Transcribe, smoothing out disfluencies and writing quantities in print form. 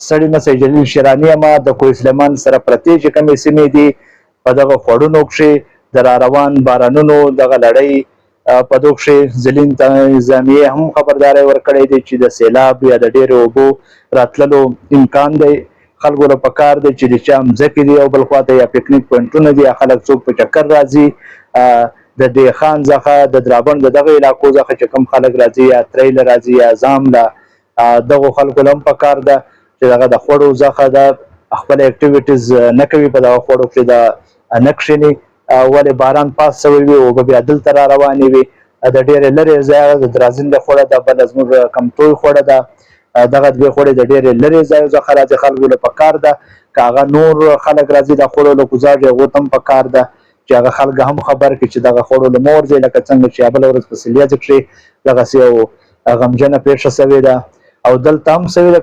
ستړي مسئ جلیل شیراني یم د کوه سلیمان سره پرتې چې کومې سیمې دي په دغه خوړونو کښې د را روان بارانونو دغه لړۍ په دغو کښې ځلین نظامیې هم خبرداری ورکړی دی چې د سیلاب یا د ډېرو اوبو راتللو امکان دی. خلکو له پکار دی چې د چا مځکې دي او بل خواته یا پکنیک پوینټونه دي یا خلک څوک په چکر راځي د ډیخان څخه د درابڼ د دغه علاقو څخه چې کوم خلک راځي یا ترۍ له راځي یا ځام له دغو خلکو له هم پکار ده چې دغه د خوړو څخه د خپل اکټیویټیز نه کوي په دغه خوړو کښې د نه کښېني ولې باران پاس شوی وي اوبه بیا دلته را روانې وي د ډېرې لرې ځایه د درازنده خوړه ده بله زموږ کمتوی خوړه ده دغه دوې خوړې د ډېرې لرې ځایو څخه راځي خلکو له پکار ده که هغه نور خلک راځي د خوړو له ګزاړ هغو ته هم پکار ده چې هغه خلک هم خبر کړي چې دغه خوړو له مه ورځئ لکه څنګه چې بله ورځ په سلیاځي کښې دغسې یو غمجنه پېښه شوې ده او دلته هم شوې ده.